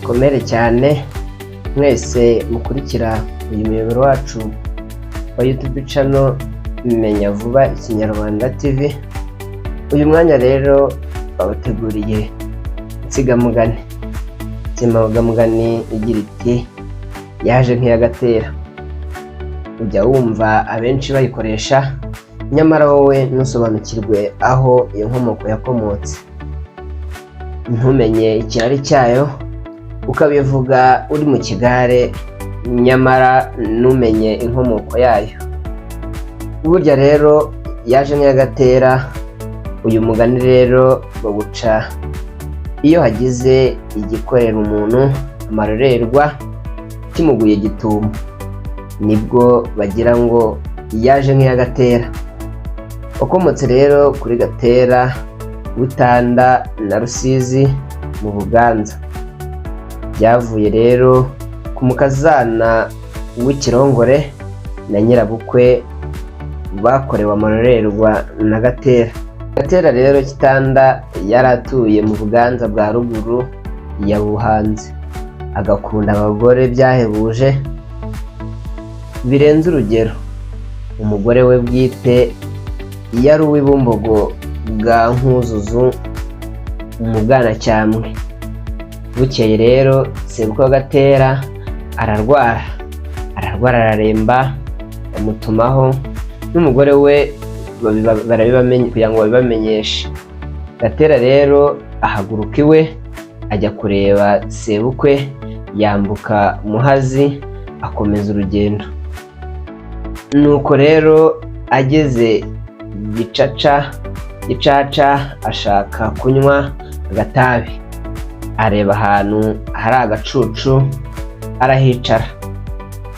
mukomere cyane mwese mukurikira uyu muyoboro wacu wa YouTube channel Menya Vuba Ikinyarwanda TV. Uyu mwanya rero babateguriye insigamugani igira iti yaje nk'iyagatera. Ujya wumva abenshi bayikoresha, nyamara wowe ntusobanukirwe aho iyo nkomoko yakomotse, ntumenye ikirari cyayo, ukabivuga uri mu kigare, nyamara ntumenye inkomoko yayo. Burya rero yaje nk'iyagatera. Uyu mugani rero bawuca iyo hagize igikorera umuntu amarorerwa kimuguye gitumo, nibwo bagira ngo yaje nk'iyagatera. Wakomotse rero kuri Gatera, Butanda na Rusizi mu Buganza. Byavuye rero ku mukazana w'Ikirongore na Nyirabukwe bakorewe amarorerwa na Gatera. Gatera rero Kitanda yaratuye mu Buganza bwa ruguru ya Buhanzi, agakunda abagore byahebuje birenze urugero. Umugore we bwite yari uw'Ibumbogo bwa Nkuzuzu mu Bwanacyambwe. Bukeye rero sebukwe wa Gatera ararwara araremba, bamutumaho n'umugore we kugira ngo babibamenyeshe. Gatera rero ahaguruka iwe ajya kureba sebukwe, yambuka Muhazi akomeza urugendo. Nuko rero ageze Gicaca ashaka kunywa agatabi, areba ahantu hari agacucu arahicara,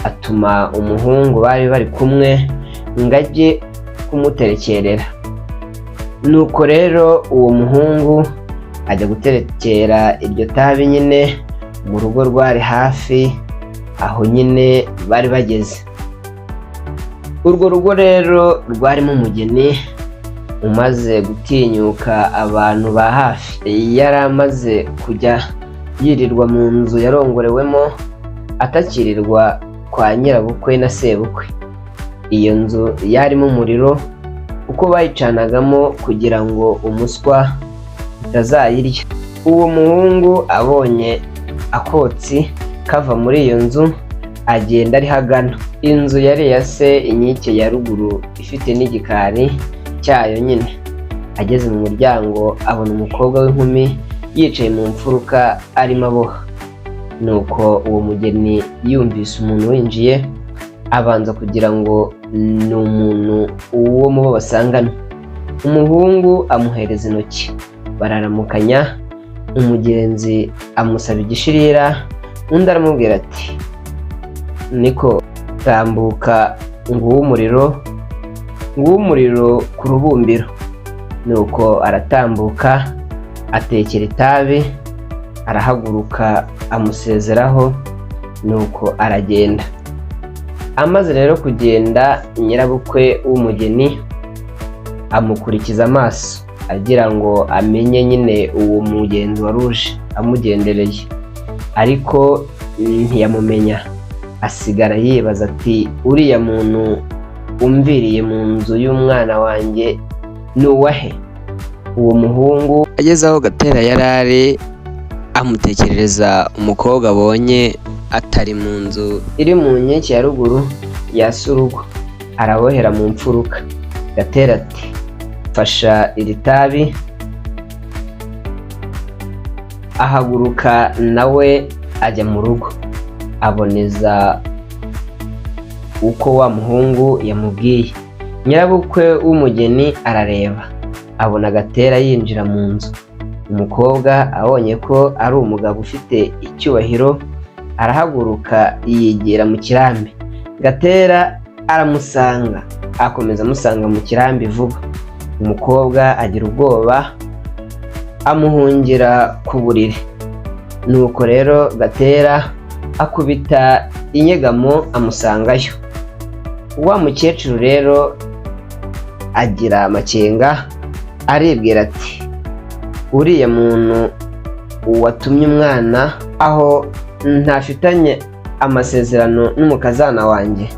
atuma umuhungu bari bari kumwe ngo ajye kumuterekerera. Nuko rero uwo muhungu ajya guterekera iryo tabi nyine mu rugo rwari hafi aho nyine bari bageze. Urwo rugo rero rwarimo umugeni umaze gutinyuka abantu ba hafi. Yari amaze kujya yirirwa mu nzu yarongorewemo, atakirirwa kwa Nyirabukwe na Sebukwe. Iyo nzu yarimo umuriro uko bayicanagamo kugira ngo umuswa utazayirya. Uwo muhungu abonye akotsi kava muri iyo nzu, agenda ari hagana. Inzu yari iya se, inkike ya ruguru ifite n'igikari cyayo nyine. Ageze mu muryango abona umukobwa w'inkumi yicaye mu mfuruka arimo aboha. Nuko uwo mugeni yumvise umuntu winjiye, abanza kugira ngo ni umuntu uwo mubo basangana. Umuhungu amuhereza intoki, bararamukanya. Umugenzi amusaba igishirira, undi aramubwira ati niko tambuka nguwo umuriro ku rubumbiro. Nuko aratambuka atekera itabi, arahaguruka amusezeraho, nuko aragenda. Amaze rero kugenda, Nyirabukwe w'umugeni amukurikiza amaso agira ngo amenye nyine uwo mugenzi waruje amugendereye, ariko ntiyamumenya. Asigara yibaza ati uriya muntu umviriye mu nzu y'umwana wanjye ni uwahe? Uwo muhungu ageze aho Gatera yari ari, amutekerereza umukobwa abonye atari mu nzu iri mu nkike ya ruguru ya Surugo, arabohera mu mfuruka. Gatera ati fasha iri tabi. Ahaguruka nawe ajya mu rugo, aboneza uko wa muhungu yamubwiye. Nyirabukwe w'umugeni arareba, abona Gatera yinjira mu nzu. Umukobwa abonye ko ari umugabo ufite icyubahiro, arahaguruka yigira mu kirambi. Gatera aramusanga, akomeza amusanga mu kirambi vuba. Umukobwa agira ubwoba, amuhungira ku buriri. Nuko rero Gatera akubita inyegamo amusangayo. Wa mukecuru rero agira amakenga, aribwira ati uriya muntu watumye umwana aho ntafitanye amasezerano n'umukazana wanjye?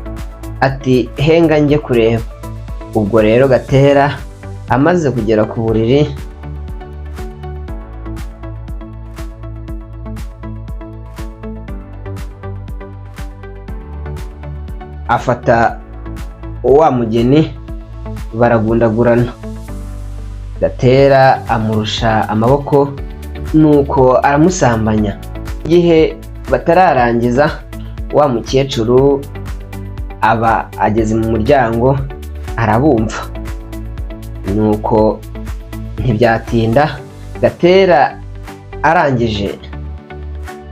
Ati henga njye kureba. Ubwo rero Gatera amaze kugera ku buriri afata wa mugeni baragundagurana. Gatera amurusha amaboko nuko aramusambanya. Igihe batararangiza, wa mukecuru aba ageze mu muryango arabumva. Nuko ntibyatinda, Gatera arangije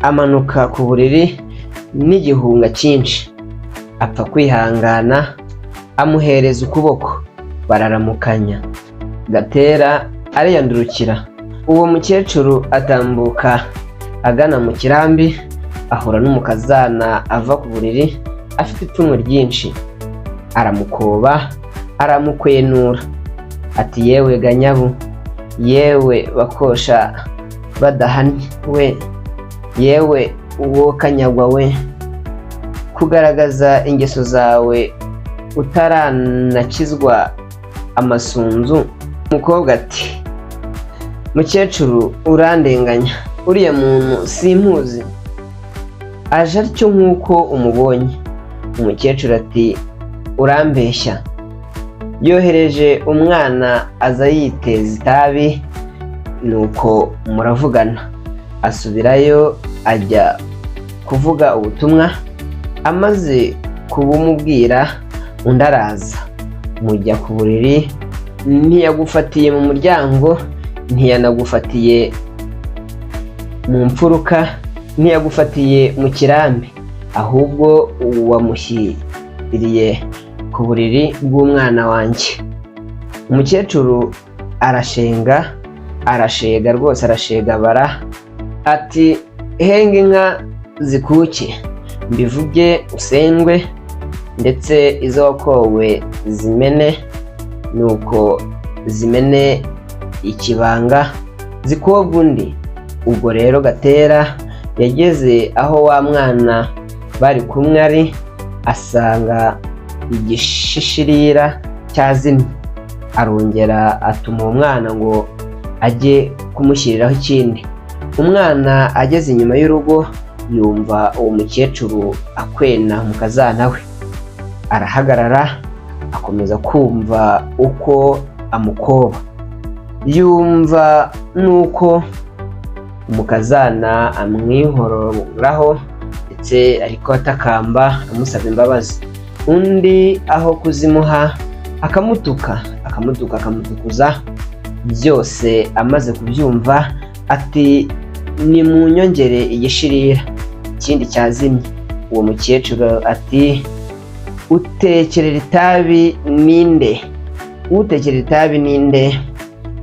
amanuka ku buriri n'igihunga cyinshi, apfa kwihangana amuhereza ukuboko, bararamukanya. Gatera ariyandurukira. Uwo mukecuru atambuka agana mu kirambi, ahura n'umukazana ava ku buriri afite ipfunwe ryinshi. Aramukoba, aramukwenura. Ati yewe Ganyabu, yewe bakosha badahannye we, yewe uwo kanyagwa we, kugaragaza ingeso zawe utaranakizwa amasunzu. Umukobwa ati mukecuru urandenganya, uriya muntu simpuzi, aje atyo nk'uko umubonye. Umukecuru ati urambeshya, yohereje umwana aza yiteza itabi, nuko muravugana. Asubirayo ajya kuvuga ubutumwa, amaze kubumubwira undi araza. Mujya ku buriri, ntiyagufatiye mu muryango, ntiyanagufatiye mu mfuruka, ntiyagufatiye mu kirambi, ahubwo wamushyiriye ku buriri bw'umwana wanjye. Umukecuru arashega rwose, arashegabara. Ati henga inka zikuke, mbivuge usendwe, ndetse izo wakowe zimene, nuko zimene ikibanga zikobwa undi. Ubwo rero Gatera yageze aho wa mwana bari kumwe ari, asanga igishishirira cyazimye. Arongera atuma uwo mwana ngo ajye kumushyiriraho ikindi. Umwana ageze inyuma y'urugo, yumva uwo mukecuru akwena umukazana we. Arahagarara, akomeza kumva uko amukoba. Yumva nuko umukazana amwihororaho, ndetse ariko atakamba amusaba imbabazi. Undi aho kuzimuha akamutukuza. Byose amaze kubyumva ati nimunyongere igishirira ikindi cyazimye. Uwo mukecuru ati utekerera itabi ninde? Utekerera itabi ninde?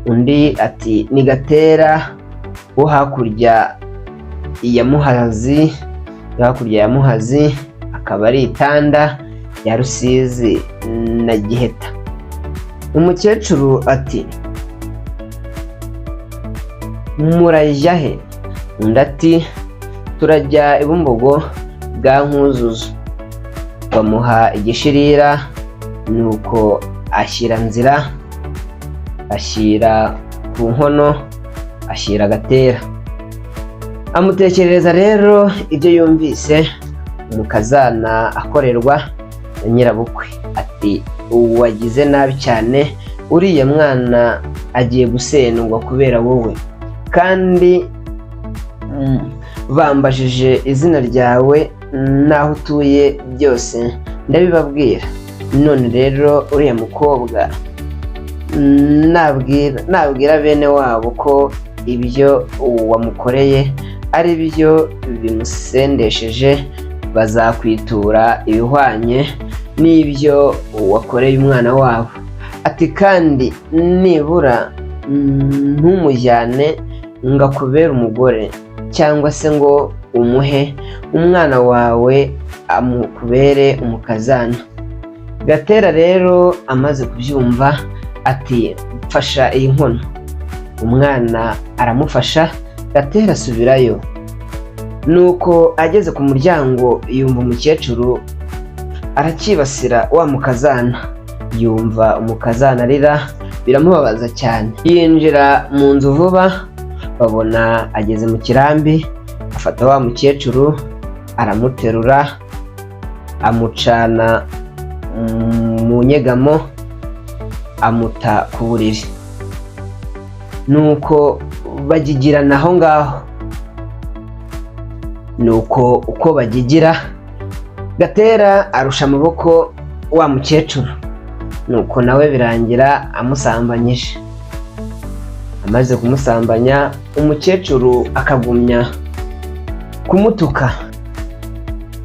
Undi ati ni Gatera wo hakurya ya Muhazi, akaba ari Itanda ya Rusizi na Giheta. Umukecuru ati murajya he? Undi ati turajya ibumbogo bwa Nkuzuzu. Bamuha igishirira, nuko ashyira nzira, ashyira ku nkono, ashyira Gatera. Amutekerereza rero ibyo yumvise umukazana akorerwa na nyirabukwe. Ati wagize nabi cyane, uriya mwana agiye gusendwa kubera wowe, kandi bambajije izina ryawe n'aho utuye byose ndabibabwira. None rero uriya mukobwa nabwira bene wabo ko ibyo wamukoreye ari byo bimusendesheje, bazakwitura ibihwanye n'ibyo wakoreye umwana wabo. Ati kandi nibura ntumujyane ngo akubere umugore, cyangwa se ngo umuhe umwana wawe amukubere umukazana. Gatera rero amaze kubyumva ati mfasha iyi nkono. Umwana aramufasha, Gatera asubirayo. nuko ageze ku muryango yumva umukecuru arakibasira wa mukazana, yumva umukazana arira biramubabaza cyane. Yinjira mu nzu vuba, babona ageze mu kirambi, afata wa mukecuru aramuterura amucana mu nyegamo amuta ku buriri, nuko bagigirana aho ngaho. Nuko uko bagigira, Gatera arusha amaboko wa mukecuru, nuko nawe birangira amusambanyije. Amaze kumusambanya, umukecuru akagumya kumutuka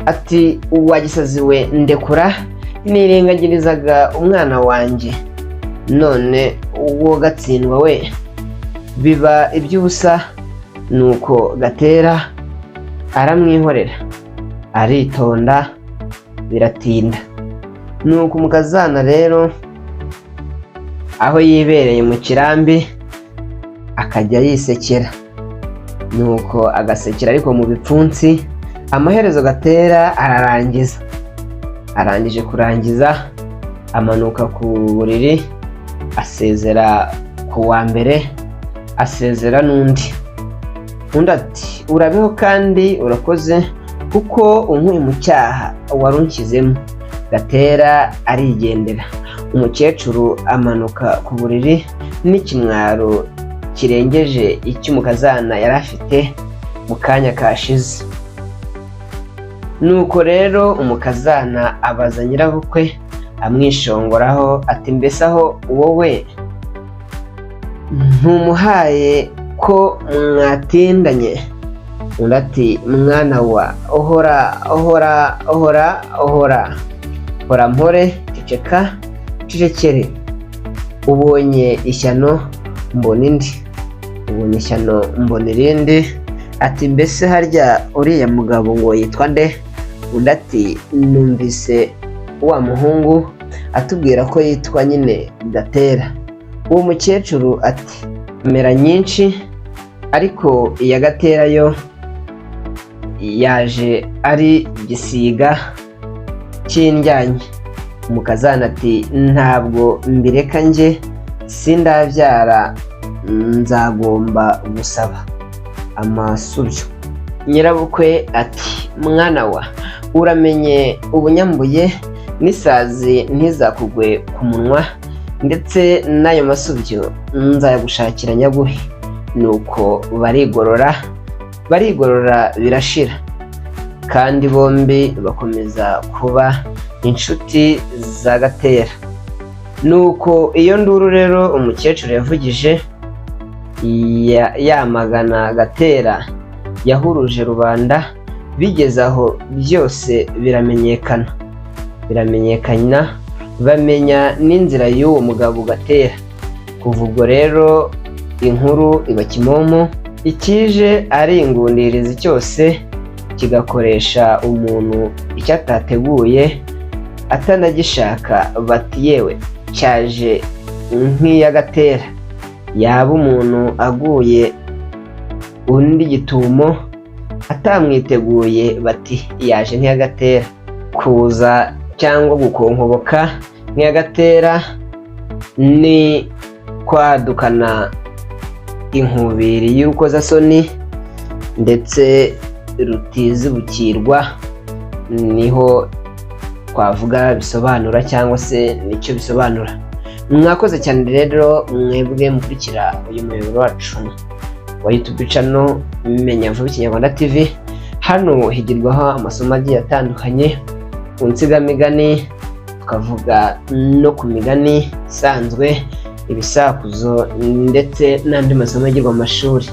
ati wagisazi we, ndekura, nirengagirizaga umwana wanjye, none uwo gatsindwa we, biba iby'ubusa. Nuko Gatera aramwihorera, aritonda biratinda. Nuko umukazana rero aho yibereye mu kirambi akajya yisekera, nuko agasekera ariko mu bipfunsi. Amaherezo Gatera ararangiza. Arangije kurangiza, amanuka ku buriri, asezera ku wa mbere, asezera n'undi. Undi ati urabeho kandi urakoze kuko unkuye mu cyaha wari unshyizemo. Gatera arigendera. Umukecuru amanuka ku buriri n'ikimwaro kirengeje icy'umukazana yari afite mu kanya kashize. Nuko rero umukazana abaza nyirabukwe amwishongoraho ati mbese aho wowe ntumuhaye ko mwatindanye? Undi ati mwana wa hora mpore, cecekere, ubonye ishyano mbona indi, ubonye ishyano mbona irindi. Ati mbese harya uriya mugabo ngo yitwa nde? Undi ati numvise wa muhungu atubwira ko yitwa nyine Gatera. Uwo mukecuru ati mera nyinshi, ariko iya Gatera yo yaje ari igisiga cy'indyanye. Umukazana ati ntabwo mbireka njye, sindabyara, nzagomba gusaba amasubyo. Nyirabukwe ati mwana wa, uramenye ubunyambuye n'isazi ntizakugwe ku munwa, ndetse n'ayo masubyo nzayagushakira nyaguhe. Nuko barigorora birashira, kandi bombi bakomeza kuba inshuti za Gatera. Nuko iyo nduru rero umukecuru yavugije yamagana Gatera yahuruje rubanda, bigeze aho byose biramenyekana, bamenya n'inzira y'uwo mugabo Gatera. Kuva ubwo rero inkuru iba kimomo, ikije ari ingundirizi cyose kigakoresha umuntu icyo atateguye atanagishaka. Bati yewe cyaje nk'iya Gatera, yaba umuntu aguye undi gitumo atamwiteguye, bati yaje nk'iya Gatera. Kuza cyangwa gukonkoboka nk'iya Gatera ni kwadukana inkubiri y'urukozasoni ndetse rutizibukirwa, niho twavuga bisobanura, cyangwa se nicyo bisobanura. Mwakoze cyane rero mwebwe mukurikira uyu muyoboro wacu wa YouTube channel Menya Vuba Ikinyarwanda TV. Hano higirwaho amasomo agiye atandukanye ku nsigamigani, tukavuga no ku migani isanzwe, ibisakuzo ndetse n'andi masomo agirwa mu mashuri.